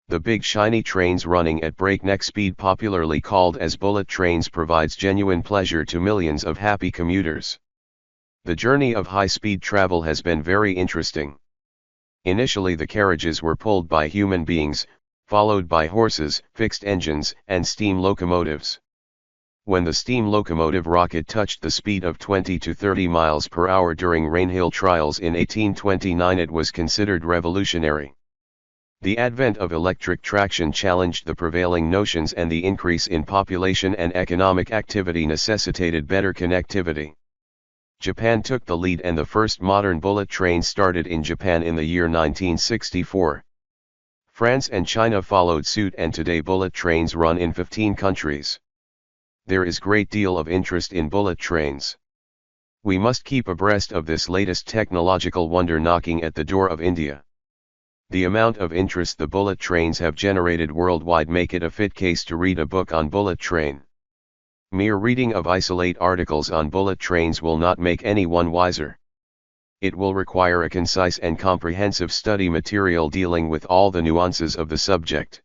The big shiny trains running at breakneck speed, popularly called as bullet trains, provides genuine pleasure to millions of happy commuters. The journey of high-speed travel has been very interesting. Initially the carriages were pulled by human beings, followed by horses, fixed engines, and steam locomotives. When the steam locomotive rocket touched the speed of 20 to 30 miles per hour during Rainhill trials in 1829, it was considered revolutionary. The advent of electric traction challenged the prevailing notions, and the increase in population and economic activity necessitated better connectivity. Japan took the lead, and the first modern bullet train started in Japan in the year 1964. France and China followed suit, and today bullet trains run in 15 countries. There is great deal of interest in bullet trains. We must keep abreast of this latest technological wonder knocking at the door of India. The amount of interest the bullet trains have generated worldwide make it a fit case to read a book on bullet train. Mere reading of isolate articles on bullet trains will not make anyone wiser. It will require a concise and comprehensive study material dealing with all the nuances of the subject.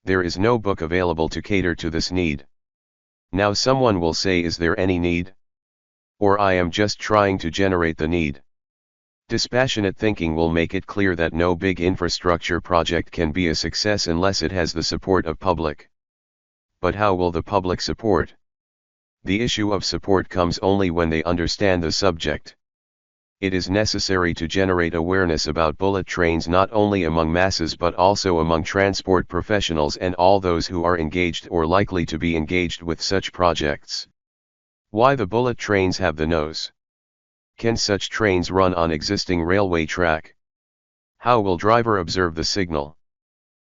There is no book available to cater to this need. Now someone will say, is there any need? Or I am just trying to generate the need. Dispassionate thinking will make it clear that no big infrastructure project can be a success unless it has the support of public. But how will the public support? The issue of support comes only when they understand the subject. It is necessary to generate awareness about bullet trains not only among masses but also among transport professionals and all those who are engaged or likely to be engaged with such projects. Why the bullet trains have the nose? Can such trains run on existing railway track? How will driver observe the signal?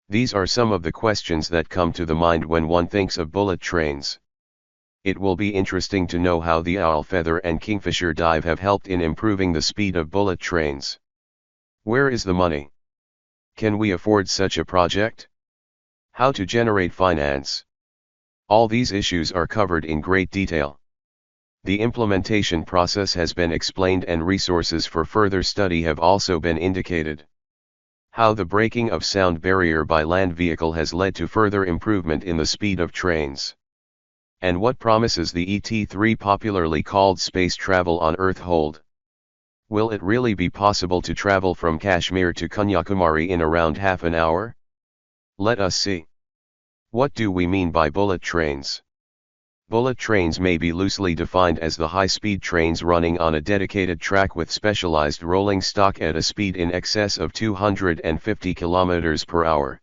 These are some of the questions that come to the mind when one thinks of bullet trains. It will be interesting to know how the owl feather and kingfisher dive have helped in improving the speed of bullet trains. Where is the money? Can we afford such a project? How to generate finance? All these issues are covered in great detail. The implementation process has been explained, and resources for further study have also been indicated. How the breaking of sound barrier by land vehicle has led to further improvement in the speed of trains. And what promises the ET-3, popularly called space travel on Earth, hold? Will it really be possible to travel from Kashmir to Kanyakumari in around half an hour? Let us see. What do we mean by bullet trains? Bullet trains may be loosely defined as the high-speed trains running on a dedicated track with specialized rolling stock at a speed in excess of 250 km per hour.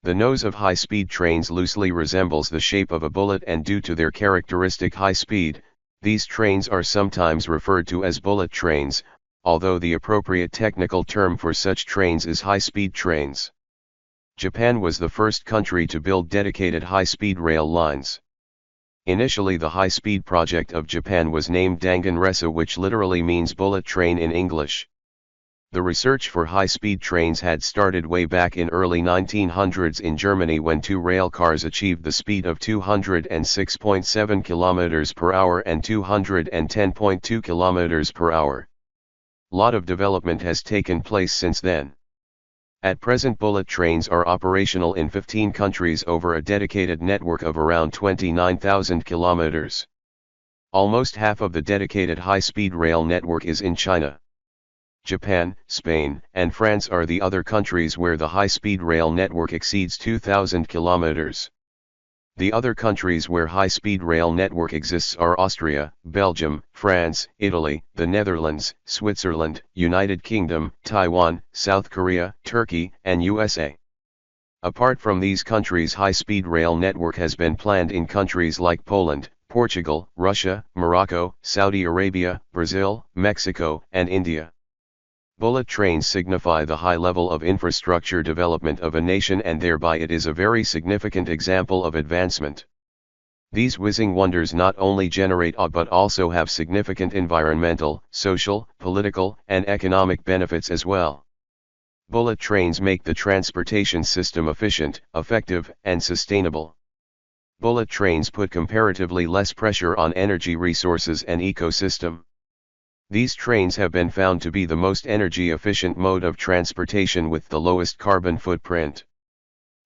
The nose of high-speed trains loosely resembles the shape of a bullet, and due to their characteristic high speed, these trains are sometimes referred to as bullet trains, although the appropriate technical term for such trains is high-speed trains. Japan was the first country to build dedicated high-speed rail lines. Initially, the high-speed project of Japan was named Danganressa, which literally means bullet train in English. The research for high-speed trains had started way back in early 1900s in Germany, when two rail cars achieved the speed of 206.7 km per hour and 210.2 km per hour. Lot of development has taken place since then. At present, bullet trains are operational in 15 countries over a dedicated network of around 29,000 kilometers. Almost half of the dedicated high-speed rail network is in China. Japan, Spain, and France are the other countries where the high-speed rail network exceeds 2,000 kilometers. The other countries where high-speed rail network exists are Austria, Belgium, France, Italy, the Netherlands, Switzerland, United Kingdom, Taiwan, South Korea, Turkey, and USA. Apart from these countries, high-speed rail network has been planned in countries like Poland, Portugal, Russia, Morocco, Saudi Arabia, Brazil, Mexico, and India. Bullet trains signify the high level of infrastructure development of a nation, and thereby it is a very significant example of advancement. These whizzing wonders not only generate awe but also have significant environmental, social, political, and economic benefits as well. Bullet trains make the transportation system efficient, effective, and sustainable. Bullet trains put comparatively less pressure on energy resources and ecosystem. These trains have been found to be the most energy-efficient mode of transportation with the lowest carbon footprint.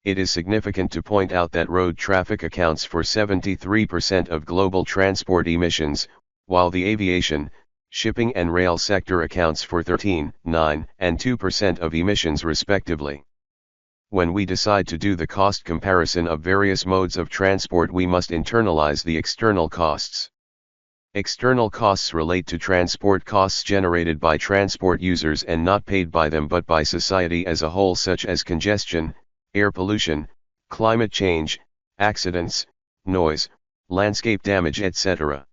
It is significant to point out that road traffic accounts for 73% of global transport emissions, while the aviation, shipping and rail sector accounts for 13, 9, and 2% of emissions respectively. When we decide to do the cost comparison of various modes of transport, we must internalize the external costs. External costs relate to transport costs generated by transport users and not paid by them but by society as a whole, such as congestion, air pollution, climate change, accidents, noise, landscape damage, etc.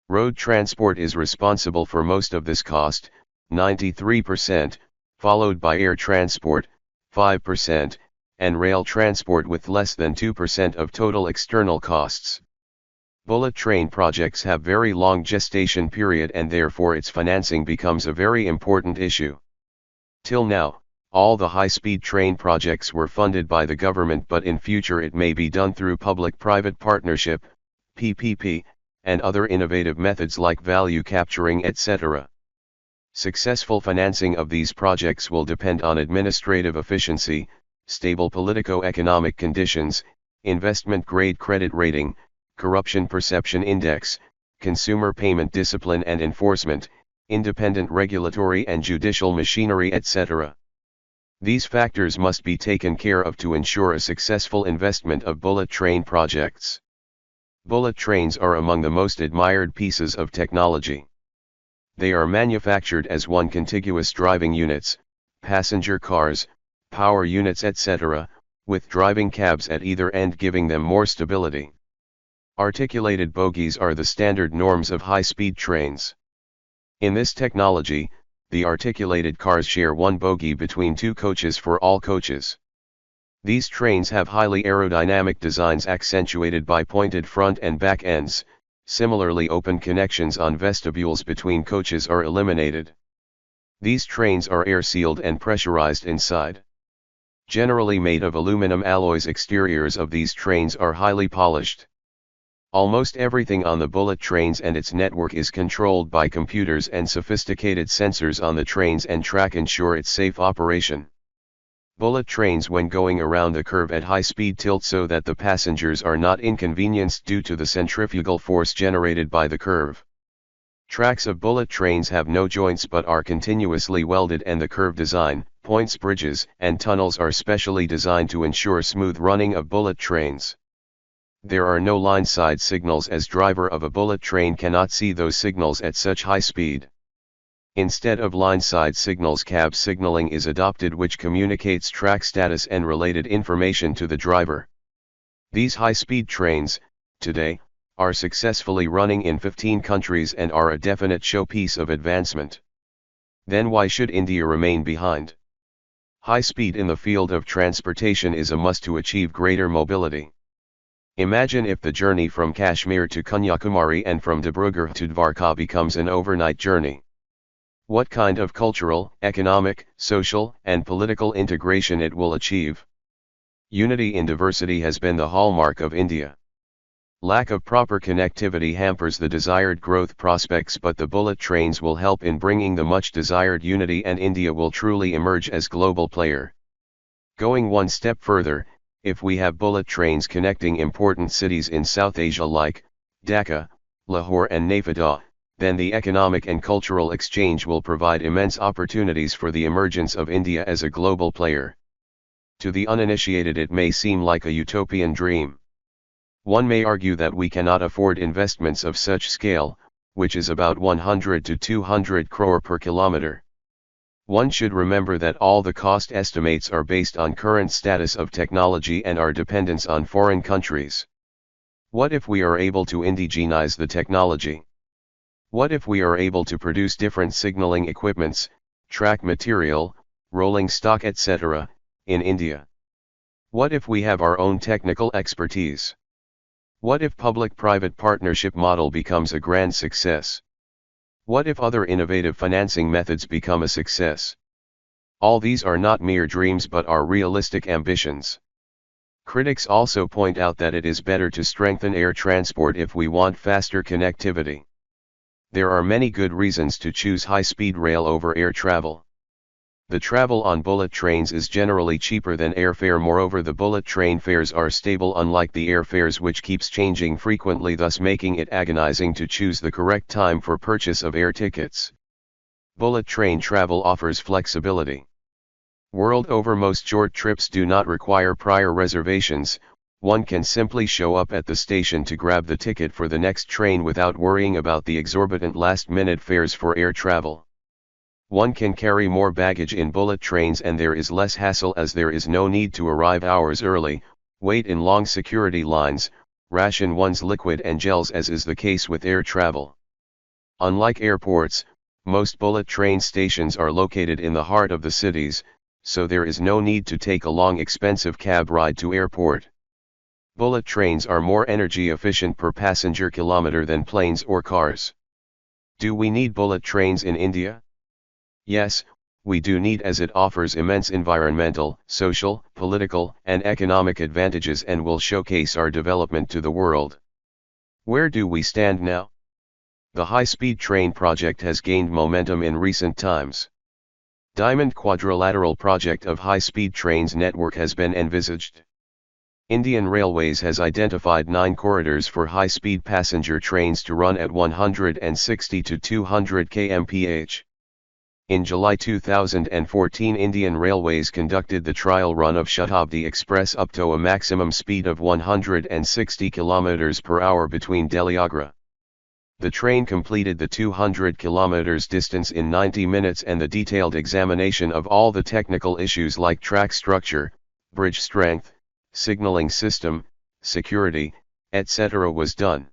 Road transport is responsible for most of this cost, 93%, followed by air transport, 5%, and rail transport with less than 2% of total external costs. Bullet train projects have very long gestation period and therefore its financing becomes a very important issue. Till now, all the high-speed train projects were funded by the government, but in future it may be done through public-private partnership, PPP, and other innovative methods like value capturing, etc. Successful financing of these projects will depend on administrative efficiency, stable politico-economic conditions, investment-grade credit rating, corruption perception index, consumer payment discipline and enforcement, independent regulatory and judicial machinery, etc. These factors must be taken care of to ensure a successful investment of bullet train projects. Bullet trains are among the most admired pieces of technology. They are manufactured as one contiguous driving units, passenger cars, power units, etc., with driving cabs at either end giving them more stability. Articulated bogies are the standard norms of high-speed trains. In this technology, the articulated cars share one bogie between two coaches for all coaches. These trains have highly aerodynamic designs accentuated by pointed front and back ends. Similarly, open connections on vestibules between coaches are eliminated. These trains are air-sealed and pressurized inside. Generally made of aluminum alloys, exteriors of these trains are highly polished. Almost everything on the bullet trains and its network is controlled by computers, and sophisticated sensors on the trains and track ensure its safe operation. Bullet trains, when going around the curve at high speed, tilt so that the passengers are not inconvenienced due to the centrifugal force generated by the curve. Tracks of bullet trains have no joints but are continuously welded, and the curve design, points, bridges, and tunnels are specially designed to ensure smooth running of bullet trains. There are no line-side signals, as driver of a bullet train cannot see those signals at such high speed. Instead of line-side signals, cab signaling is adopted, which communicates track status and related information to the driver. These high-speed trains, today, are successfully running in 15 countries and are a definite showpiece of advancement. Then why should India remain behind? High speed in the field of transportation is a must to achieve greater mobility. Imagine if the journey from Kashmir to Kanyakumari and from Dibrugarh to Dwarka becomes an overnight journey. What kind of cultural, economic, social, and political integration it will achieve. Unity in diversity has been the hallmark of India. Lack of proper connectivity hampers the desired growth prospects, but the bullet trains will help in bringing the much desired unity, and India will truly emerge as global player. Going one step further, if we have bullet trains connecting important cities in South Asia like Dhaka, Lahore and Naypyidaw, then the economic and cultural exchange will provide immense opportunities for the emergence of India as a global player. To the uninitiated it may seem like a utopian dream. One may argue that we cannot afford investments of such scale, which is about 100 to 200 crore per kilometer. One should remember that all the cost estimates are based on current status of technology and our dependence on foreign countries. What if we are able to indigenize the technology? What if we are able to produce different signaling equipments, track material, rolling stock, etc., in India? What if we have our own technical expertise? What if public-private partnership model becomes a grand success? What if other innovative financing methods become a success? All these are not mere dreams but are realistic ambitions. Critics also point out that it is better to strengthen air transport if we want faster connectivity. There are many good reasons to choose high-speed rail over air travel. The travel on bullet trains is generally cheaper than airfare. Moreover, the bullet train fares are stable, unlike the airfares which keeps changing frequently, thus making it agonizing to choose the correct time for purchase of air tickets. Bullet train travel offers flexibility. World over, most short trips do not require prior reservations. One can simply show up at the station to grab the ticket for the next train without worrying about the exorbitant last-minute fares for air travel. One can carry more baggage in bullet trains and there is less hassle, as there is no need to arrive hours early, wait in long security lines, ration one's liquid and gels as is the case with air travel. Unlike airports, most bullet train stations are located in the heart of the cities, so there is no need to take a long expensive cab ride to airport. Bullet trains are more energy efficient per passenger kilometer than planes or cars. Do we need bullet trains in India? Yes, we do need, as it offers immense environmental, social, political, and economic advantages and will showcase our development to the world. Where do we stand now? The high-speed train project has gained momentum in recent times. Diamond Quadrilateral project of high-speed trains network has been envisaged. Indian Railways has identified 9 corridors for high-speed passenger trains to run at 160 to 200 km/h. In July 2014, Indian Railways conducted the trial run of Shatabdi Express up to a maximum speed of 160 km/h between Delhi-Agra. The train completed the 200 km distance in 90 minutes, and the detailed examination of all the technical issues like track structure, bridge strength, signaling system, security, etc. was done.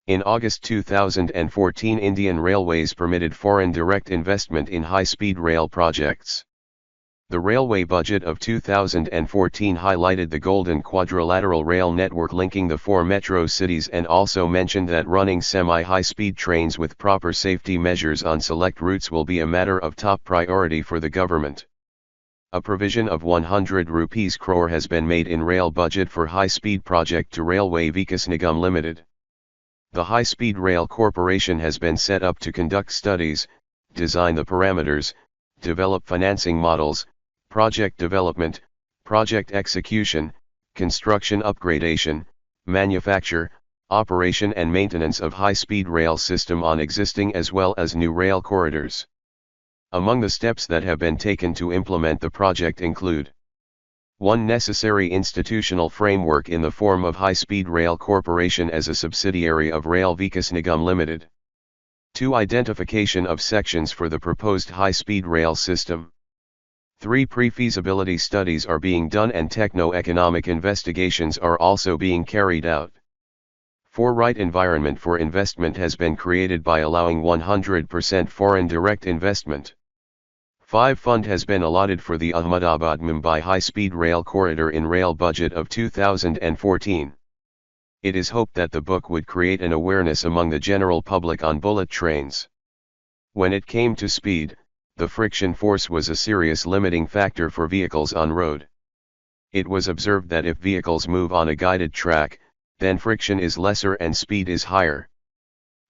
In August 2014, Indian Railways permitted foreign direct investment in high-speed rail projects. The railway budget of 2014 highlighted the Golden Quadrilateral Rail Network linking the 4 metro cities and also mentioned that running semi-high-speed trains with proper safety measures on select routes will be a matter of top priority for the government. A provision of 100 rupees crore has been made in rail budget for high-speed project to Railway Vikas Nigam Limited. The High Speed Rail Corporation has been set up to conduct studies, design the parameters, develop financing models, project development, project execution, construction upgradation, manufacture, operation and maintenance of high-speed rail system on existing as well as new rail corridors. Among the steps that have been taken to implement the project include: 1. Necessary institutional framework in the form of High Speed Rail Corporation as a subsidiary of Rail Vikas Nigam Limited. 2. Identification of sections for the proposed high-speed rail system. 3. Pre-feasibility studies are being done and techno-economic investigations are also being carried out. 4. Right environment for investment has been created by allowing 100% foreign direct investment. 5. Fund has been allotted for the Ahmedabad-Mumbai high-speed rail corridor in rail budget of 2014. It is hoped that the book would create an awareness among the general public on bullet trains. When it came to speed, the friction force was a serious limiting factor for vehicles on road. It was observed that if vehicles move on a guided track, then friction is lesser and speed is higher.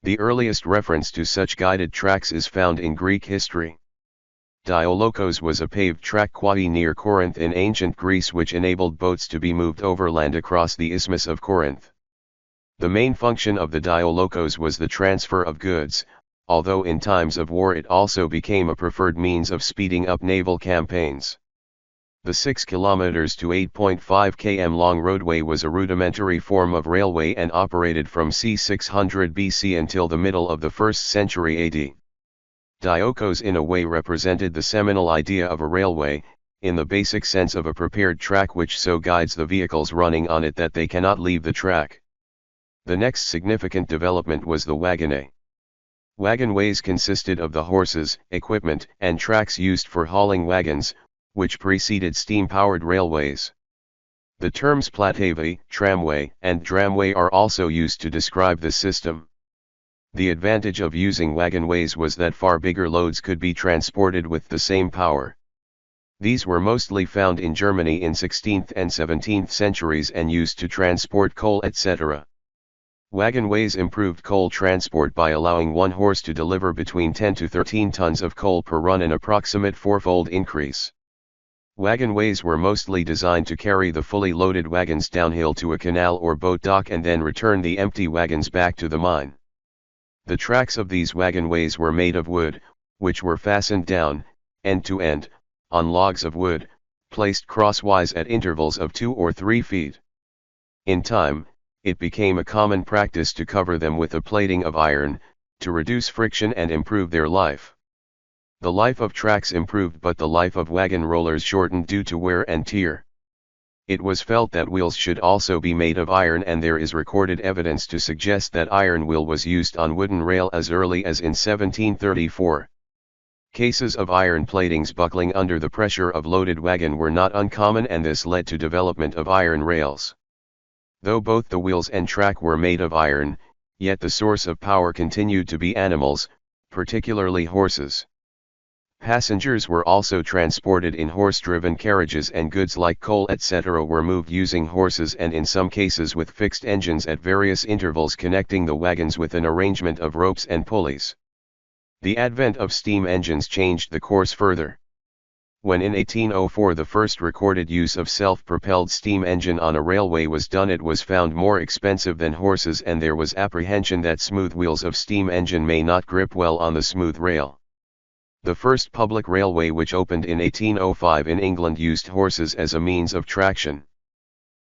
The earliest reference to such guided tracks is found in Greek history. Diolokos was a paved track quay near Corinth in ancient Greece which enabled boats to be moved overland across the Isthmus of Corinth. The main function of the Diolokos was the transfer of goods, although in times of war it also became a preferred means of speeding up naval campaigns. The 6 km to 8.5 km long roadway was a rudimentary form of railway and operated from c. 600 BC until the middle of the 1st century AD. Diolokos in a way represented the seminal idea of a railway, in the basic sense of a prepared track which so guides the vehicles running on it that they cannot leave the track. The next significant development was the wagonway. Wagonways consisted of the horses, equipment, and tracks used for hauling wagons, which preceded steam-powered railways. The terms platavy, tramway, and dramway are also used to describe this system. The advantage of using wagonways was that far bigger loads could be transported with the same power. These were mostly found in Germany in 16th and 17th centuries and used to transport coal, etc. Wagonways improved coal transport by allowing one horse to deliver between 10 to 13 tons of coal per run, an approximate fourfold increase. Wagonways were mostly designed to carry the fully loaded wagons downhill to a canal or boat dock and then return the empty wagons back to the mine. The tracks of these wagonways were made of wood, which were fastened down, end to end, on logs of wood, placed crosswise at intervals of 2 or 3 feet. In time, it became a common practice to cover them with a plating of iron, to reduce friction and improve their life. The life of tracks improved, but the life of wagon rollers shortened due to wear and tear. It was felt that wheels should also be made of iron, and there is recorded evidence to suggest that iron wheel was used on wooden rail as early as in 1734. Cases of iron platings buckling under the pressure of loaded wagon were not uncommon, and this led to development of iron rails. Though both the wheels and track were made of iron, yet the source of power continued to be animals, particularly horses. Passengers were also transported in horse-driven carriages, and goods like coal etc. were moved using horses, and in some cases with fixed engines at various intervals connecting the wagons with an arrangement of ropes and pulleys. The advent of steam engines changed the course further. When in 1804 the first recorded use of self-propelled steam engine on a railway was done, it was found more expensive than horses, and there was apprehension that smooth wheels of steam engine may not grip well on the smooth rail. The first public railway, which opened in 1805 in England, used horses as a means of traction.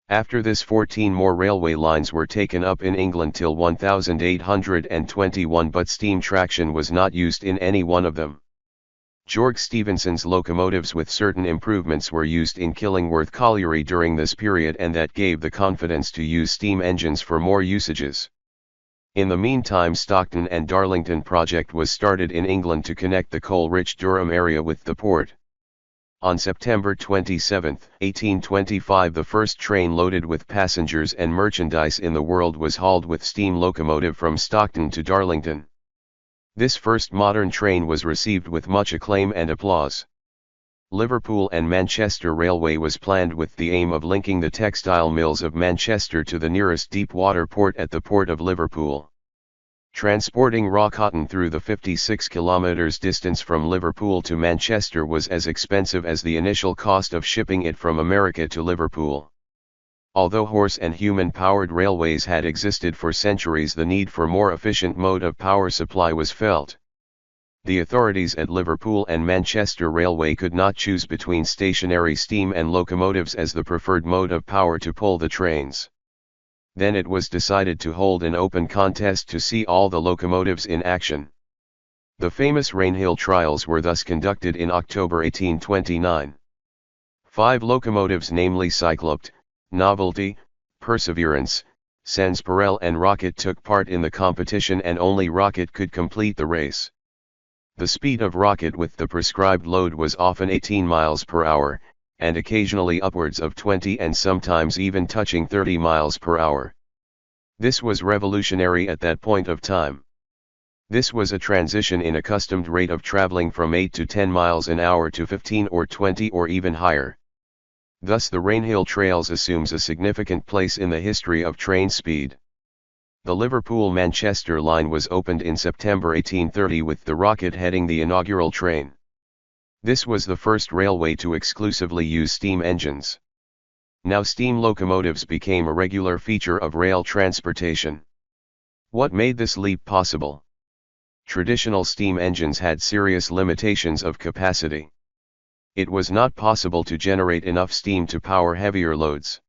After this 14 more railway lines were taken up in England till 1821, but steam traction was not used in any one of them. George Stephenson's locomotives with certain improvements were used in Killingworth Colliery during this period, and that gave the confidence to use steam engines for more usages. In the meantime, Stockton and Darlington project was started in England to connect the coal-rich Durham area with the port. On September 27, 1825, the first train loaded with passengers and merchandise in the world was hauled with steam locomotive from Stockton to Darlington. This first modern train was received with much acclaim and applause. Liverpool and Manchester Railway was planned with the aim of linking the textile mills of Manchester to the nearest deep-water port at the port of Liverpool. Transporting raw cotton through the 56 kilometers distance from Liverpool to Manchester was as expensive as the initial cost of shipping it from America to Liverpool. Although horse and human-powered railways had existed for centuries, the need for more efficient mode of power supply was felt. The authorities at Liverpool and Manchester Railway could not choose between stationary steam and locomotives as the preferred mode of power to pull the trains. Then it was decided to hold an open contest to see all the locomotives in action. The famous Rainhill trials were thus conducted in October 1829. 5 locomotives, namely Cyclope, Novelty, Perseverance, Sansparelle and Rocket, took part in the competition, and only Rocket could complete the race. The speed of Rocket with the prescribed load was often 18 miles per hour, and occasionally upwards of 20 and sometimes even touching 30 miles per hour. This was revolutionary at that point of time. This was a transition in accustomed rate of traveling from 8 to 10 miles an hour to 15 or 20 or even higher. Thus the Rainhill Trails assumes a significant place in the history of train speed. The Liverpool-Manchester line was opened in September 1830 with the Rocket heading the inaugural train. This was the first railway to exclusively use steam engines. Now steam locomotives became a regular feature of rail transportation. What made this leap possible? Traditional steam engines had serious limitations of capacity. It was not possible to generate enough steam to power heavier loads.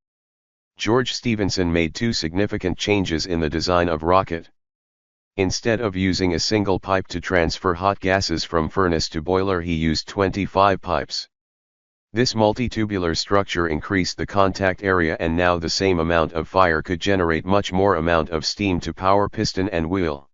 George Stephenson made 2 significant changes in the design of Rocket. Instead of using a single pipe to transfer hot gases from furnace to boiler, he used 25 pipes. This multitubular structure increased the contact area, and now the same amount of fire could generate much more amount of steam to power piston and wheel.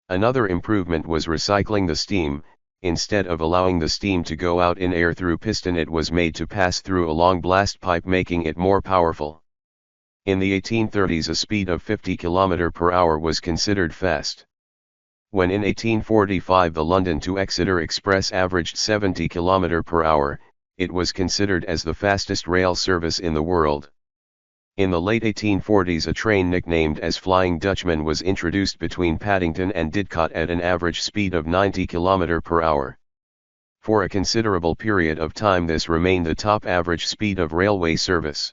Another improvement was recycling the steam. Instead of allowing the steam to go out in air through piston, it was made to pass through a long blast pipe, making it more powerful. In the 1830s, a speed of 50 km per hour was considered fast. When in 1845 the London to Exeter Express averaged 70 km per hour, it was considered as the fastest rail service in the world. In the late 1840s a train nicknamed as Flying Dutchman was introduced between Paddington and Didcot at an average speed of 90 km per hour. For a considerable period of time this remained the top average speed of railway service.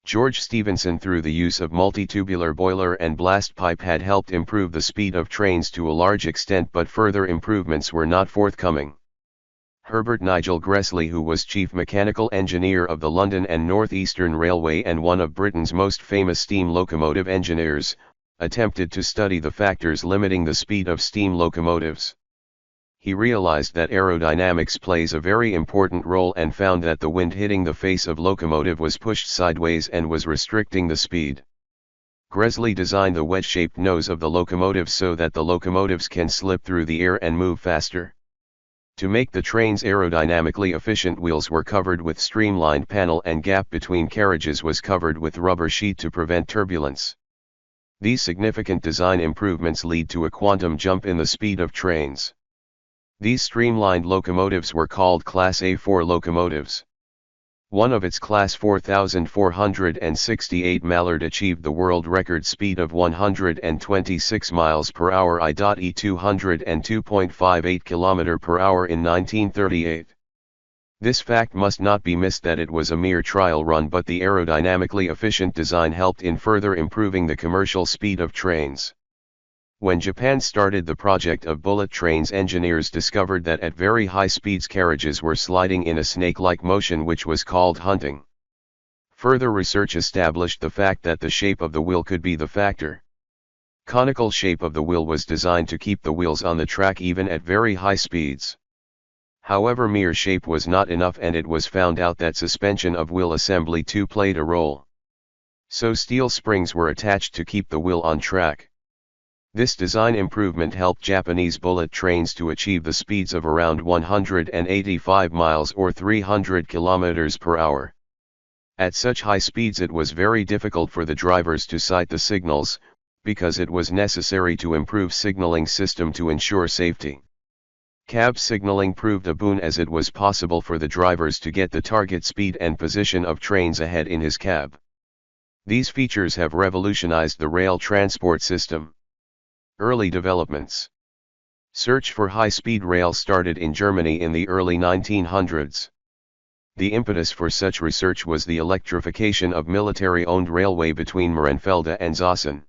George Stephenson through the use of multitubular boiler and blast pipe had helped improve the speed of trains to a large extent, but further improvements were not forthcoming. Herbert Nigel Gresley, who was chief mechanical engineer of the London and North Eastern Railway and one of Britain's most famous steam locomotive engineers, attempted to study the factors limiting the speed of steam locomotives. He realized that aerodynamics plays a very important role and found that the wind hitting the face of locomotive was pushed sideways and was restricting the speed. Gresley designed the wedge-shaped nose of the locomotive so that the locomotives can slip through the air and move faster. To make the trains aerodynamically efficient, wheels were covered with streamlined panel and gap between carriages was covered with rubber sheet to prevent turbulence. These significant design improvements lead to a quantum jump in the speed of trains. These streamlined locomotives were called Class A4 locomotives. One of its Class 4468 Mallard achieved the world record speed of 126 miles per hour i.e. 202.58 km per hour in 1938. This fact must not be missed that it was a mere trial run, but the aerodynamically efficient design helped in further improving the commercial speed of trains. When Japan started the project of bullet trains, engineers discovered that at very high speeds carriages were sliding in a snake-like motion which was called hunting. Further research established the fact that the shape of the wheel could be the factor. Conical shape of the wheel was designed to keep the wheels on the track even at very high speeds. However, mere shape was not enough, and it was found out that suspension of wheel assembly too played a role. So steel springs were attached to keep the wheel on track. This design improvement helped Japanese bullet trains to achieve the speeds of around 185 miles or 300 kilometers per hour. At such high speeds it was very difficult for the drivers to sight the signals, because it was necessary to improve signaling system to ensure safety. Cab signaling proved a boon, as it was possible for the drivers to get the target speed and position of trains ahead in his cab. These features have revolutionized the rail transport system. Early developments. Search for high-speed rail started in Germany in the early 1900s. The impetus for such research was the electrification of military-owned railway between Marienfelde and Zossen.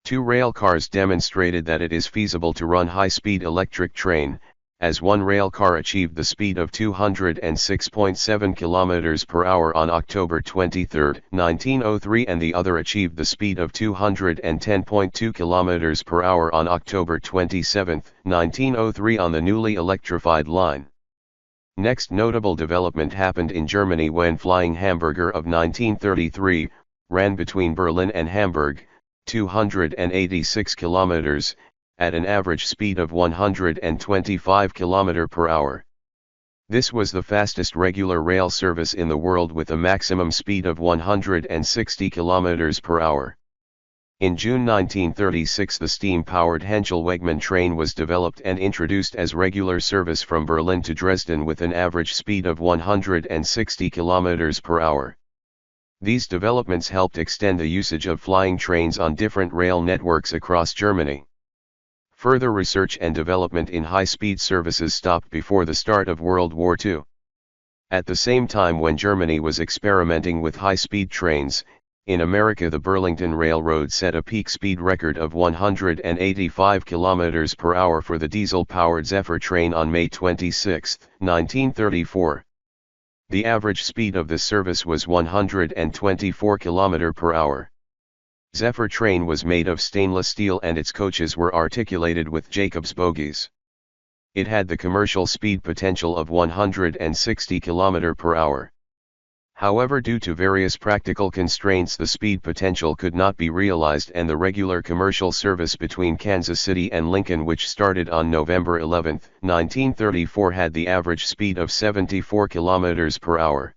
2 rail cars demonstrated that it is feasible to run high-speed electric train, as one rail car achieved the speed of 206.7 km per hour on October 23, 1903, and the other achieved the speed of 210.2 km per hour on October 27, 1903 on the newly electrified line. Next notable development happened in Germany when Flying Hamburger of 1933 ran between Berlin and Hamburg, 286 kilometers, at an average speed of 125 km per hour. This was the fastest regular rail service in the world, with a maximum speed of 160 km per hour. In June 1936 the steam-powered Henschel-Wegmann train was developed and introduced as regular service from Berlin to Dresden with an average speed of 160 km per hour. These developments helped extend the usage of flying trains on different rail networks across Germany. Further research and development in high-speed services stopped before the start of World War II. At the same time when Germany was experimenting with high-speed trains, in America the Burlington Railroad set a peak speed record of 185 km per hour for the diesel-powered Zephyr train on May 26, 1934. The average speed of this service was 124 km per hour. Zephyr train was made of stainless steel and its coaches were articulated with Jacobs bogies. It had the commercial speed potential of 160 km per hour. However, due to various practical constraints, the speed potential could not be realized, and the regular commercial service between Kansas City and Lincoln, which started on November 11, 1934, had the average speed of 74 km per hour.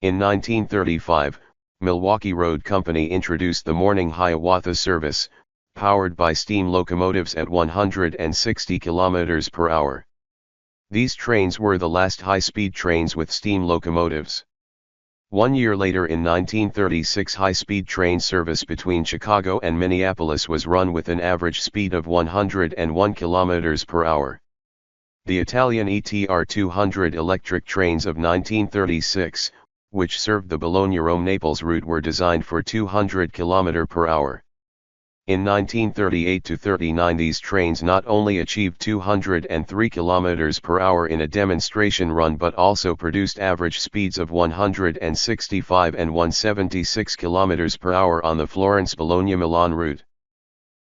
In 1935, Milwaukee Road Company introduced the morning Hiawatha service, powered by steam locomotives at 160 km per hour. These trains were the last high-speed trains with steam locomotives. 1 year later in 1936, high-speed train service between Chicago and Minneapolis was run with an average speed of 101 km per hour. The Italian ETR 200 electric trains of 1936, which served the Bologna-Rome-Naples route, were designed for 200 km per hour. In 1938–39 these trains not only achieved 203 km per hour in a demonstration run but also produced average speeds of 165 and 176 km per hour on the Florence-Bologna-Milan route.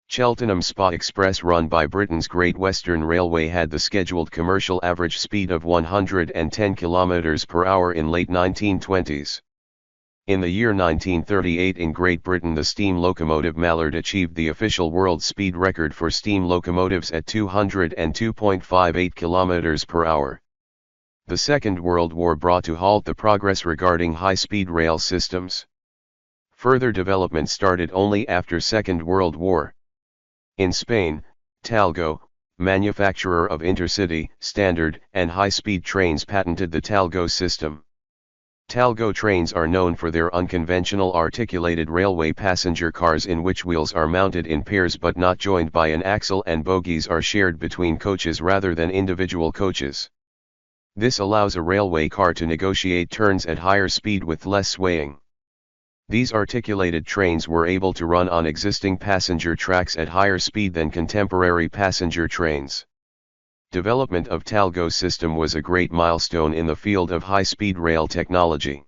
Cheltenham Spa Express, run by Britain's Great Western Railway, had the scheduled commercial average speed of 110 km per hour in late 1920s. In the year 1938 in Great Britain, the steam locomotive Mallard achieved the official world speed record for steam locomotives at 202.58 km per hour. The Second World War brought to halt the progress regarding high-speed rail systems. Further development started only after Second World War. In Spain, Talgo, manufacturer of intercity, standard, and high-speed trains, patented the Talgo system. Talgo trains are known for their unconventional articulated railway passenger cars in which wheels are mounted in pairs but not joined by an axle, and bogies are shared between coaches rather than individual coaches. This allows a railway car to negotiate turns at higher speed with less swaying. These articulated trains were able to run on existing passenger tracks at higher speed than contemporary passenger trains. Development of Talgo system was a great milestone in the field of high-speed rail technology.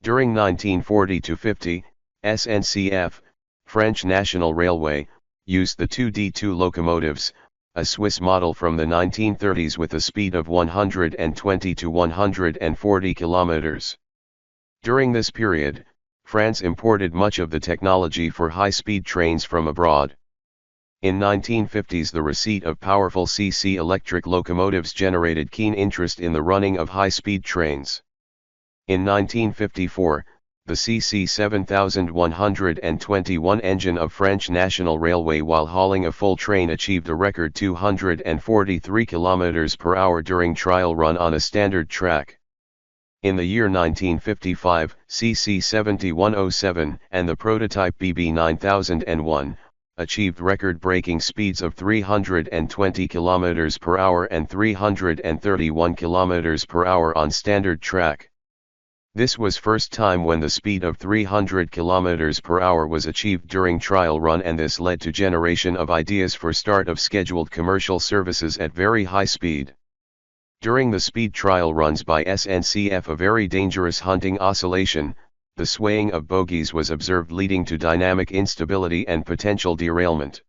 During 1940–50, SNCF, French National Railway, used the 2D2 locomotives, a Swiss model from the 1930s with a speed of 120 to 140 kilometers. During this period, France imported much of the technology for high-speed trains from abroad. In 1950s, the receipt of powerful CC electric locomotives generated keen interest in the running of high-speed trains. In 1954, the CC 7121 engine of French National Railway, while hauling a full train, achieved a record 243 km per hour during trial run on a standard track. In the year 1955, CC 7107 and the prototype BB 9001 achieved record-breaking speeds of 320 km per hour and 331 km per hour on standard track. This was first time when the speed of 300 km per hour was achieved during trial run, and this led to generation of ideas for start of scheduled commercial services at very high speed. During the speed trial runs by SNCF, a very dangerous hunting oscillation, the swaying of bogies, was observed, leading to dynamic instability and potential derailment.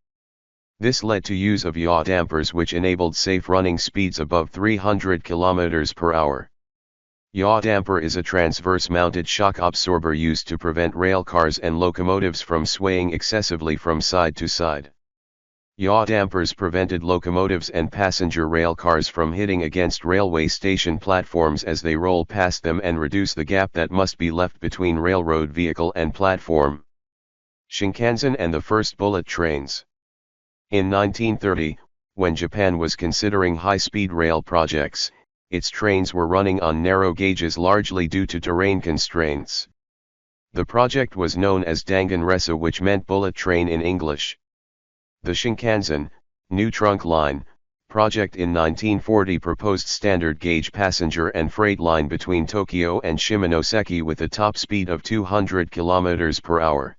This led to use of yaw dampers, which enabled safe running speeds above 300 km per hour. Yaw damper is a transverse mounted shock absorber used to prevent rail cars and locomotives from swaying excessively from side to side. Yaw dampers prevented locomotives and passenger rail cars from hitting against railway station platforms as they roll past them, and reduce the gap that must be left between railroad vehicle and platform. Shinkansen and the first bullet trains. In 1930, when Japan was considering high-speed rail projects, its trains were running on narrow gauges largely due to terrain constraints. The project was known as Dangan Resa, which meant bullet train in English. The Shinkansen, new trunk line, project in 1940 proposed standard gauge passenger and freight line between Tokyo and Shimonoseki with a top speed of 200 km per hour.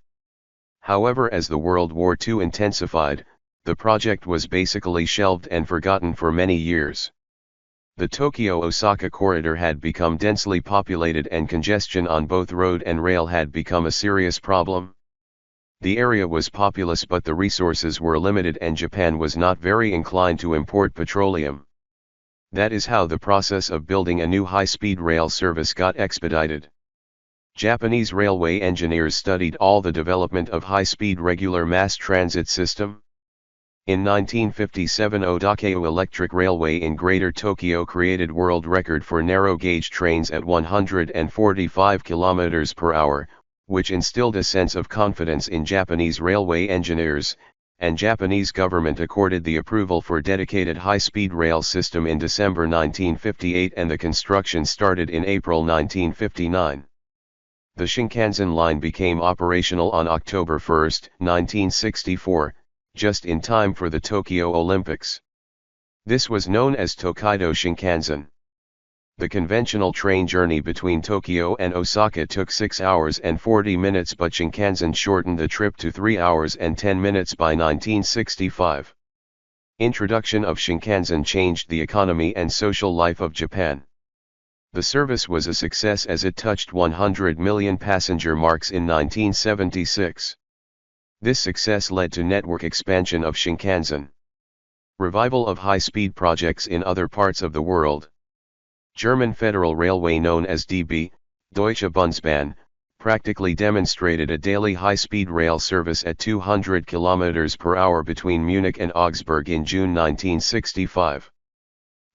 However, as the World War II intensified, the project was basically shelved and forgotten for many years. The Tokyo-Osaka corridor had become densely populated, and congestion on both road and rail had become a serious problem. The area was populous, but the resources were limited, and Japan was not very inclined to import petroleum. That is how the process of building a new high-speed rail service got expedited. Japanese railway engineers studied all the development of high-speed regular mass transit system. In 1957, Odakyu Electric Railway in Greater Tokyo created world record for narrow-gauge trains at 145 km per hour, which instilled a sense of confidence in Japanese railway engineers, and Japanese government accorded the approval for dedicated high-speed rail system in December 1958, and the construction started in April 1959. The Shinkansen line became operational on October 1, 1964, just in time for the Tokyo Olympics. This was known as Tokaido Shinkansen. The conventional train journey between Tokyo and Osaka took 6 hours and 40 minutes, but Shinkansen shortened the trip to 3 hours and 10 minutes by 1965. Introduction of Shinkansen changed the economy and social life of Japan. The service was a success as it touched 100 million passenger marks in 1976. This success led to network expansion of Shinkansen. Revival of high-speed projects in other parts of the world. German Federal Railway, known as DB, Deutsche Bundesbahn, practically demonstrated a daily high-speed rail service at 200 km per hour between Munich and Augsburg in June 1965.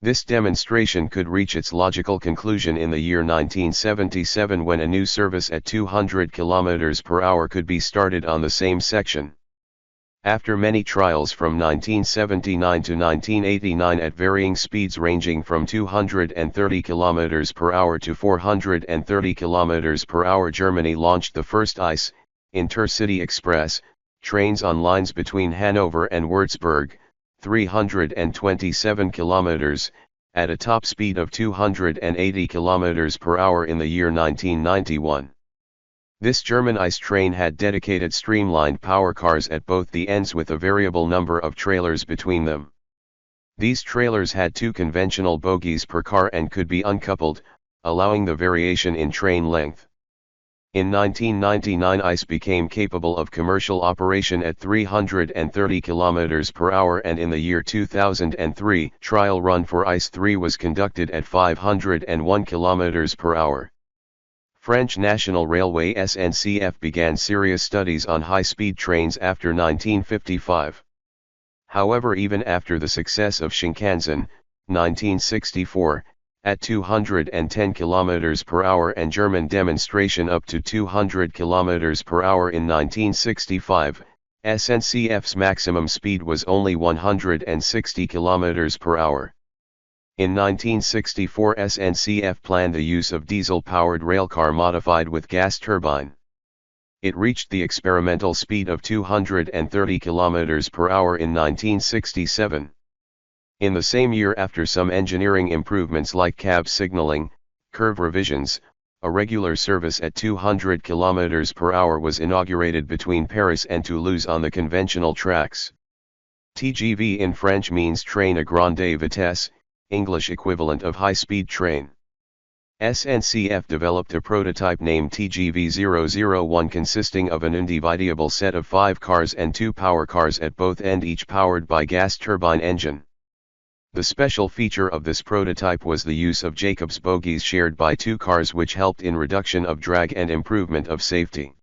This demonstration could reach its logical conclusion in the year 1977, when a new service at 200 km per hour could be started on the same section. After many trials from 1979 to 1989 at varying speeds ranging from 230 km per hour to 430 km per hour, Germany launched the first ICE, Intercity Express, trains on lines between Hanover and Würzburg, 327 km, at a top speed of 280 km per hour in the year 1991. This German ICE train had dedicated streamlined power cars at both the ends with a variable number of trailers between them. These trailers had 2 conventional bogies per car and could be uncoupled, allowing the variation in train length. In 1999, ICE became capable of commercial operation at 330 km per hour, and in the year 2003, trial run for ICE 3 was conducted at 501 km per hour. French National Railway SNCF began serious studies on high-speed trains after 1955. However, even after the success of Shinkansen, 1964, at 210 km per hour and German demonstration up to 200 km per hour in 1965, SNCF's maximum speed was only 160 km per hour. In 1964, SNCF planned the use of diesel-powered railcar modified with gas turbine. It reached the experimental speed of 230 km per hour in 1967. In the same year, after some engineering improvements like cab signaling, curve revisions, a regular service at 200 km per hour was inaugurated between Paris and Toulouse on the conventional tracks. TGV in French means train à grande vitesse, English equivalent of high-speed train. SNCF developed a prototype named TGV-001 consisting of an indivisible set of 5 cars and 2 power cars at both ends, each powered by gas turbine engine. The special feature of this prototype was the use of Jacobs bogies shared by 2 cars, which helped in reduction of drag and improvement of safety.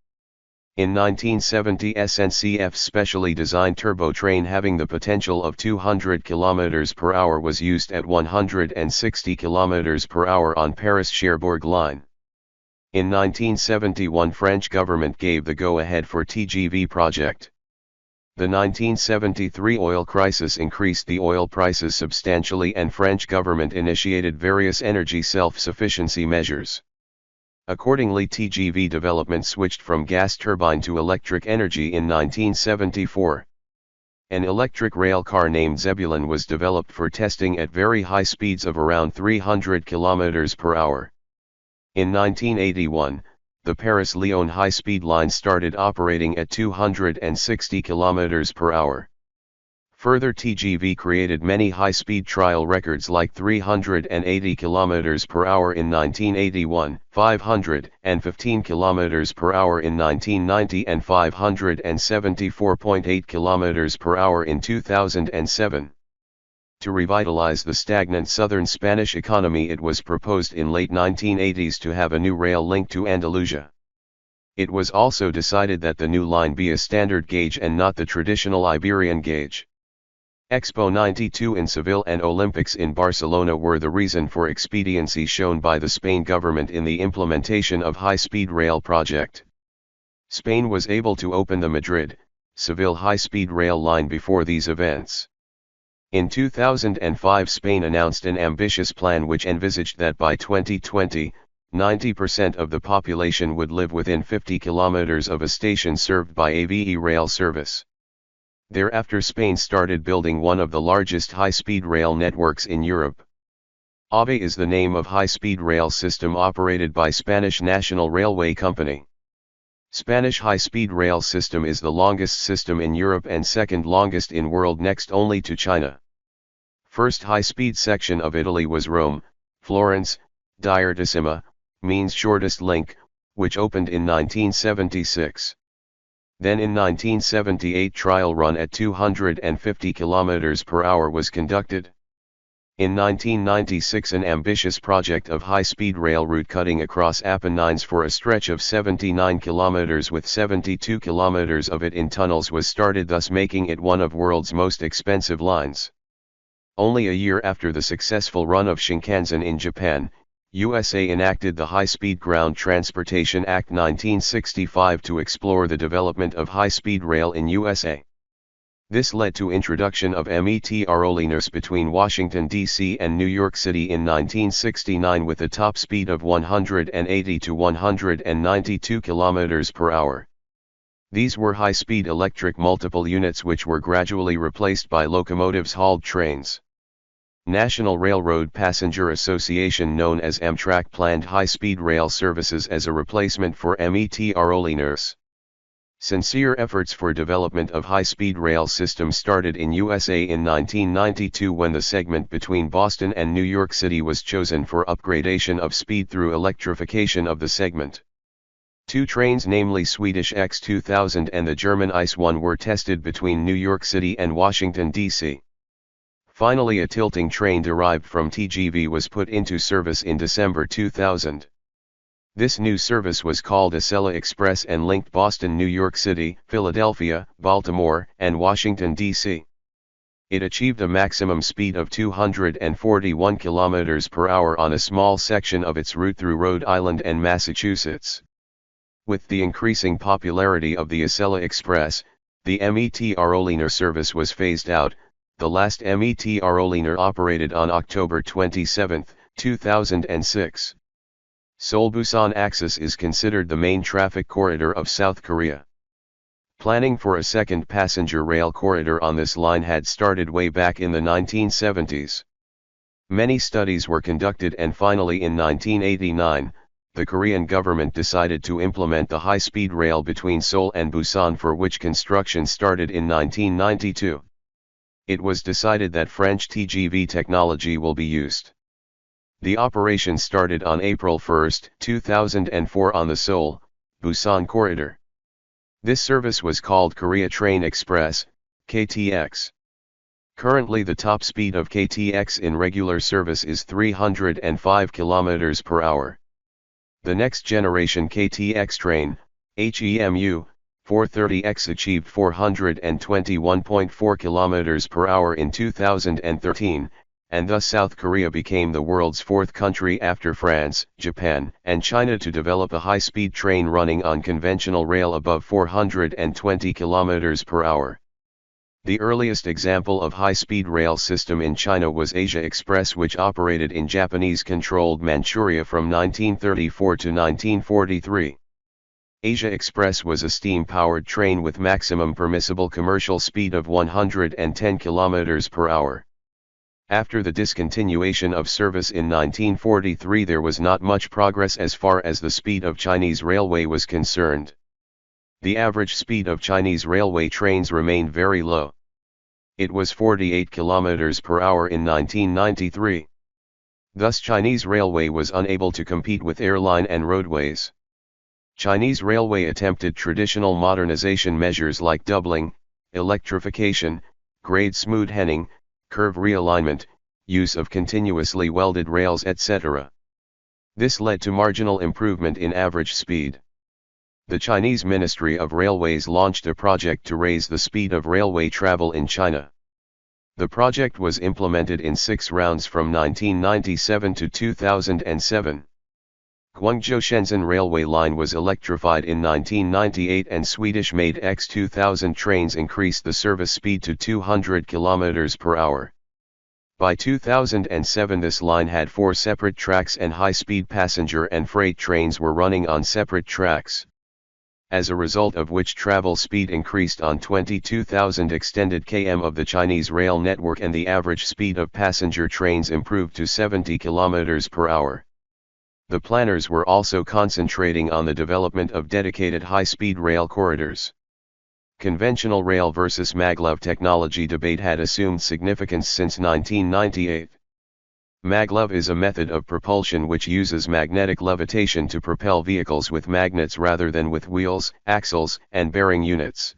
In 1970, SNCF's specially designed turbo train having the potential of 200 km per hour was used at 160 km per hour on Paris-Cherbourg line. In 1971, French government gave the go-ahead for TGV project. The 1973 oil crisis increased the oil prices substantially, and French government initiated various energy self-sufficiency measures. Accordingly, TGV development switched from gas turbine to electric energy in 1974. An electric rail car named Zebulon was developed for testing at very high speeds of around 300 km per hour. In 1981, the Paris-Lyon high-speed line started operating at 260 km per hour. Further, TGV created many high-speed trial records like 380 km per hour in 1981, 515 km per hour in 1990 and 574.8 km per hour in 2007. To revitalize the stagnant southern Spanish economy, it was proposed in late 1980s to have a new rail link to Andalusia. It was also decided that the new line be a standard gauge and not the traditional Iberian gauge. Expo 92 in Seville and Olympics in Barcelona were the reason for expediency shown by the Spain government in the implementation of high-speed rail project. Spain was able to open the Madrid-Seville high-speed rail line before these events. In 2005, Spain announced an ambitious plan which envisaged that by 2020, 90% of the population would live within 50 kilometers of a station served by AVE rail service. Thereafter Spain started building one of the largest high-speed rail networks in Europe. AVE is the name of high-speed rail system operated by Spanish National Railway Company. Spanish high-speed rail system is the longest system in Europe and second longest in world, next only to China. First high-speed section of Italy was Rome, Florence, Direttissima, means shortest link, which opened in 1976. Then in 1978 trial run at 250 km per hour was conducted. In 1996 an ambitious project of high-speed rail route cutting across Apennines for a stretch of 79 km with 72 km of it in tunnels was started, thus making it one of world's most expensive lines. Only a year after the successful run of Shinkansen in Japan, USA enacted the High-Speed Ground Transportation Act 1965 to explore the development of high-speed rail in USA. This led to introduction of metroliners between Washington, D.C. and New York City in 1969 with a top speed of 180 to 192 km per hour. These were high-speed electric multiple units which were gradually replaced by locomotives hauled trains. National Railroad Passenger Association known as Amtrak planned high-speed rail services as a replacement for metroliners. Sincere efforts for development of high-speed rail systems started in USA in 1992 when the segment between Boston and New York City was chosen for upgradation of speed through electrification of the segment. Two trains, namely Swedish X2000 and the German ICE-1, were tested between New York City and Washington, D.C. Finally a tilting train derived from TGV was put into service in December 2000. This new service was called Acela Express and linked Boston, New York City, Philadelphia, Baltimore, and Washington, D.C. It achieved a maximum speed of 241 km per hour on a small section of its route through Rhode Island and Massachusetts. With the increasing popularity of the Acela Express, the metroliner service was phased out. The last metroliner operated on October 27, 2006. Seoul-Busan axis is considered the main traffic corridor of South Korea. Planning for a second passenger rail corridor on this line had started way back in the 1970s. Many studies were conducted and finally in 1989, the Korean government decided to implement the high-speed rail between Seoul and Busan, for which construction started in 1992. It was decided that French TGV technology will be used. The operation started on April 1, 2004 on the Seoul-Busan corridor. This service was called Korea Train Express, KTX. Currently the top speed of KTX in regular service is 305 km per hour. The next generation KTX train, HEMU, 430X achieved 421.4 km per hour in 2013, and thus South Korea became the world's fourth country after France, Japan, and China to develop a high-speed train running on conventional rail above 420 km per hour. The earliest example of high-speed rail system in China was Asia Express, which operated in Japanese-controlled Manchuria from 1934 to 1943. Asia Express was a steam-powered train with maximum permissible commercial speed of 110 km per hour. After the discontinuation of service in 1943 there was not much progress as far as the speed of Chinese railway was concerned. The average speed of Chinese railway trains remained very low. It was 48 km per hour in 1993. Thus Chinese railway was unable to compete with airline and roadways. Chinese railway attempted traditional modernization measures like doubling, electrification, grade smoothening, curve realignment, use of continuously welded rails, etc. This led to marginal improvement in average speed. The Chinese Ministry of Railways launched a project to raise the speed of railway travel in China. The project was implemented in 6 rounds from 1997 to 2007. Guangzhou-Shenzhen railway line was electrified in 1998 and Swedish-made X2000 trains increased the service speed to 200 km per hour. By 2007 this line had 4 separate tracks and high-speed passenger and freight trains were running on separate tracks. As a result of which travel speed increased on 22,000 extended km of the Chinese rail network and the average speed of passenger trains improved to 70 km per hour. The planners were also concentrating on the development of dedicated high-speed rail corridors. Conventional rail versus maglev technology debate had assumed significance since 1998. Maglev is a method of propulsion which uses magnetic levitation to propel vehicles with magnets rather than with wheels, axles, and bearing units.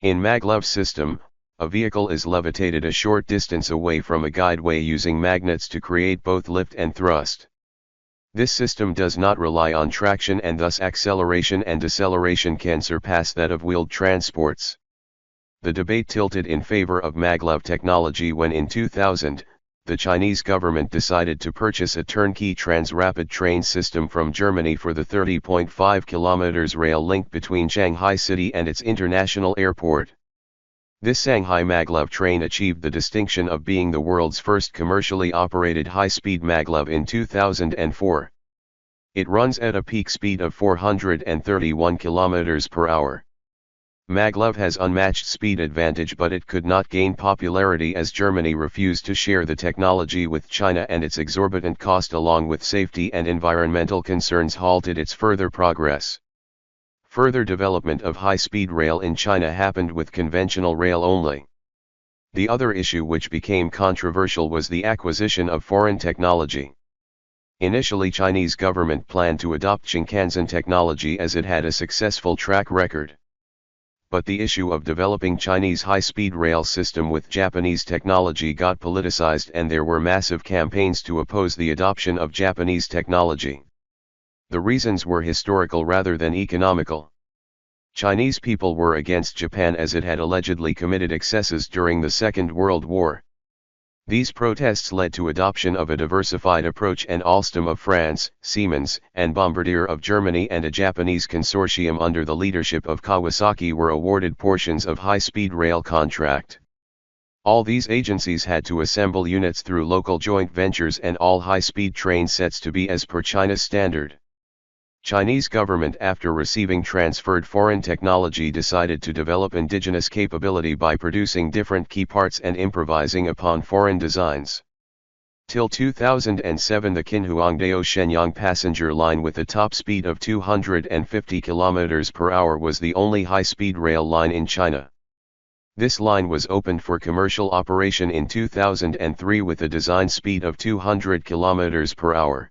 In maglev system, a vehicle is levitated a short distance away from a guideway using magnets to create both lift and thrust. This system does not rely on traction and thus acceleration and deceleration can surpass that of wheeled transports. The debate tilted in favor of maglev technology when in 2000, the Chinese government decided to purchase a turnkey trans-rapid train system from Germany for the 30.5 km rail link between Shanghai City and its international airport. This Shanghai maglev train achieved the distinction of being the world's first commercially operated high-speed maglev in 2004. It runs at a peak speed of 431 km per hour. Maglev has unmatched speed advantage but it could not gain popularity as Germany refused to share the technology with China and its exorbitant cost along with safety and environmental concerns halted its further progress. Further development of high-speed rail in China happened with conventional rail only. The other issue which became controversial was the acquisition of foreign technology. Initially Chinese government planned to adopt Shinkansen technology as it had a successful track record. But the issue of developing Chinese high-speed rail system with Japanese technology got politicized and there were massive campaigns to oppose the adoption of Japanese technology. The reasons were historical rather than economical. Chinese people were against Japan as it had allegedly committed excesses during the Second World War. These protests led to adoption of a diversified approach and Alstom of France, Siemens, and Bombardier of Germany and a Japanese consortium under the leadership of Kawasaki were awarded portions of high-speed rail contract. All these agencies had to assemble units through local joint ventures and all high-speed train sets to be as per China's standard. Chinese government after receiving transferred foreign technology decided to develop indigenous capability by producing different key parts and improvising upon foreign designs. Till 2007 the Qinhuangdao Shenyang passenger line with a top speed of 250 km per hour was the only high-speed rail line in China. This line was opened for commercial operation in 2003 with a design speed of 200 km per hour.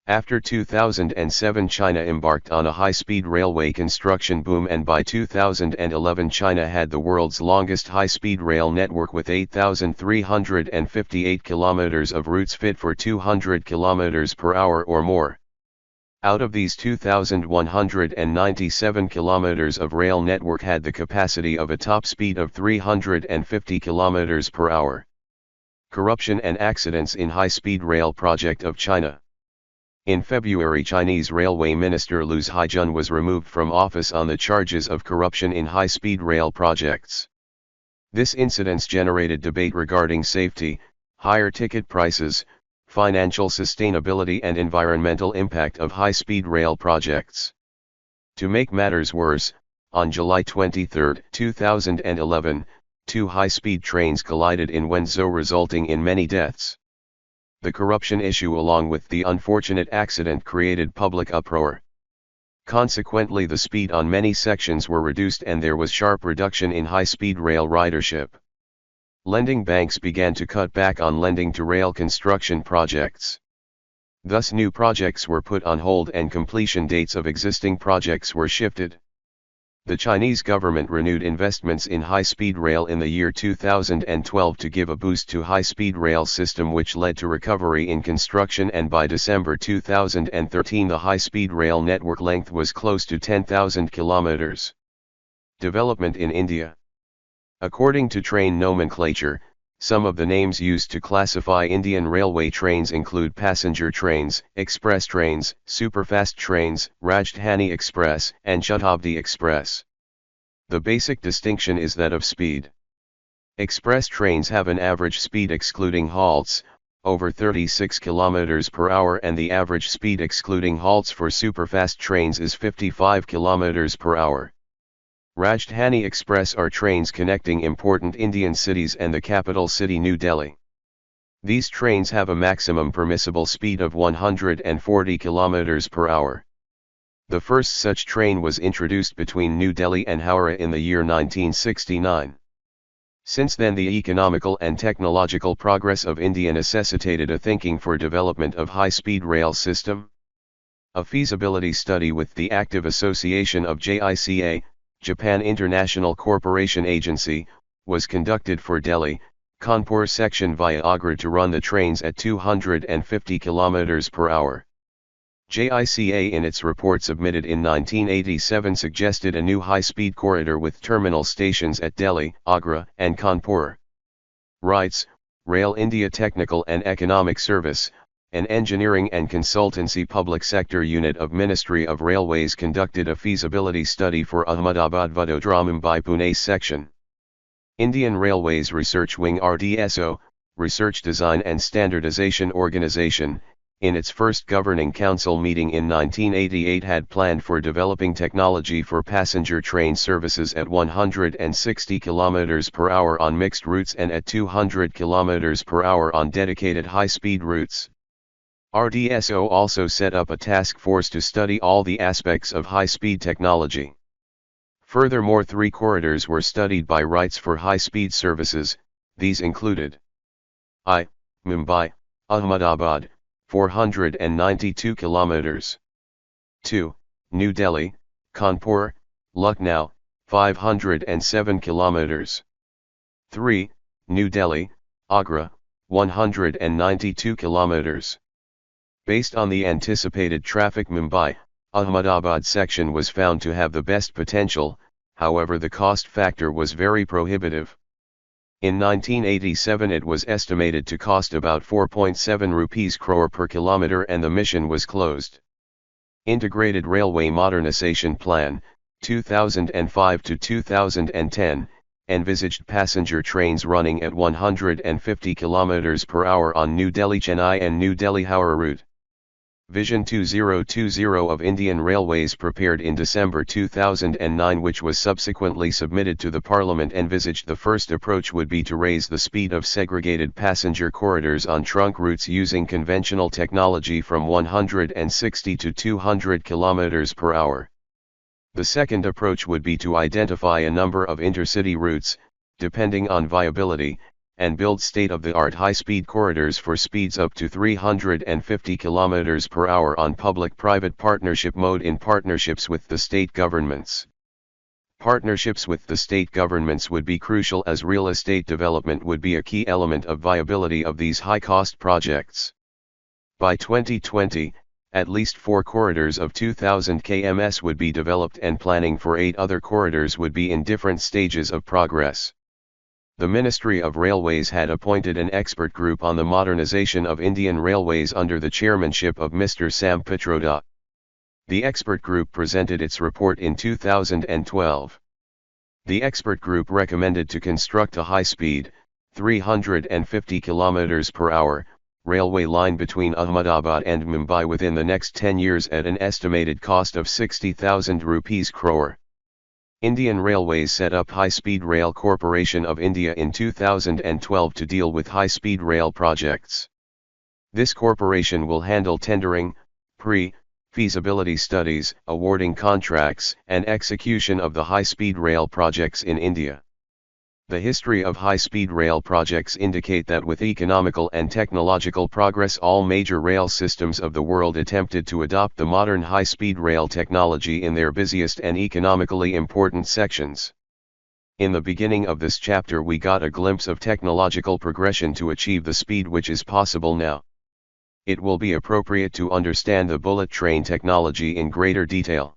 After 2007 China embarked on a high-speed railway construction boom and by 2011 China had the world's longest high-speed rail network with 8,358 kilometers of routes fit for 200 kilometers per hour or more. Out of these 2,197 kilometers of rail network had the capacity of a top speed of 350 kilometers per hour. Corruption and accidents in high-speed rail project of China. In February Chinese Railway Minister Liu Haijun was removed from office on the charges of corruption in high-speed rail projects. This incident generated debate regarding safety, higher ticket prices, financial sustainability and environmental impact of high-speed rail projects. To make matters worse, on July 23, 2011, two high-speed trains collided in Wenzhou resulting in many deaths. The corruption issue along with the unfortunate accident created public uproar. Consequently the speed on many sections were reduced and there was sharp reduction in high-speed rail ridership. Lending banks began to cut back on lending to rail construction projects. Thus new projects were put on hold and completion dates of existing projects were shifted. The Chinese government renewed investments in high-speed rail in the year 2012 to give a boost to high-speed rail system which led to recovery in construction and by December 2013 the high-speed rail network length was close to 10,000 kilometers. Development in India. According to train nomenclature, some of the names used to classify Indian railway trains include passenger trains, express trains, superfast trains, Rajdhani Express, and Shatabdi Express. The basic distinction is that of speed. Express trains have an average speed excluding halts, over 36 km per hour, and the average speed excluding halts for superfast trains is 55 km per hour. Rajdhani Express are trains connecting important Indian cities and the capital city New Delhi. These trains have a maximum permissible speed of 140 km per hour. The first such train was introduced between New Delhi and Howrah in the year 1969. Since then, the economical and technological progress of India necessitated a thinking for development of high-speed rail system. A feasibility study with the active association of JICA, Japan International Corporation Agency, was conducted for Delhi, Kanpur section via Agra to run the trains at 250 km per hour. JICA in its report submitted in 1987 suggested a new high-speed corridor with terminal stations at Delhi, Agra, and Kanpur. Writes, Rail India Technical and Economic Service, an engineering and consultancy public sector unit of Ministry of Railways, conducted a feasibility study for Ahmedabad Vadodara Mumbai Pune section. Indian Railways Research Wing RDSO, Research Design and Standardization Organization, in its first governing council meeting in 1988 had planned for developing technology for passenger train services at 160 km per hour on mixed routes and at 200 km per hour on dedicated high-speed routes. RDSO also set up a task force to study all the aspects of high-speed technology. Furthermore, 3 corridors were studied by RITES for high-speed services. These included I. Mumbai, Ahmedabad, 492 km. 2. New Delhi, Kanpur, Lucknow, 507 km. 3. New Delhi, Agra, 192 km. Based on the anticipated traffic, Mumbai, Ahmedabad section was found to have the best potential, however the cost factor was very prohibitive. In 1987 it was estimated to cost about 4.7 rupees crore per kilometer and the mission was closed. Integrated Railway Modernization Plan, 2005 to 2010, envisaged passenger trains running at 150 km per hour on New Delhi-Chennai and New Delhi-Howrah route. Vision 2020 of Indian Railways, prepared in December 2009, which was subsequently submitted to the Parliament, envisaged the first approach would be to raise the speed of segregated passenger corridors on trunk routes using conventional technology from 160 to 200 km per hour. The second approach would be to identify a number of intercity routes, depending on viability, and build state-of-the-art high-speed corridors for speeds up to 350 km per hour on public-private partnership mode in partnerships with the state governments. Partnerships with the state governments would be crucial, as real estate development would be a key element of viability of these high-cost projects. By 2020, at least 4 corridors of 2,000 km would be developed and planning for 8 other corridors would be in different stages of progress. The Ministry of Railways had appointed an expert group on the modernization of Indian Railways under the chairmanship of Mr. Sam Pitroda. The expert group presented its report in 2012. The expert group recommended to construct a high-speed, 350 km per hour, railway line between Ahmedabad and Mumbai within the next 10 years at an estimated cost of 60,000 rupees crore. Indian Railways set up High-Speed Rail Corporation of India in 2012 to deal with high-speed rail projects. This corporation will handle tendering, pre-feasibility studies, awarding contracts, and execution of the high-speed rail projects in India. The history of high-speed rail projects indicate that with economical and technological progress, all major rail systems of the world attempted to adopt the modern high-speed rail technology in their busiest and economically important sections. In the beginning of this chapter we got a glimpse of technological progression to achieve the speed which is possible now. It will be appropriate to understand the bullet train technology in greater detail.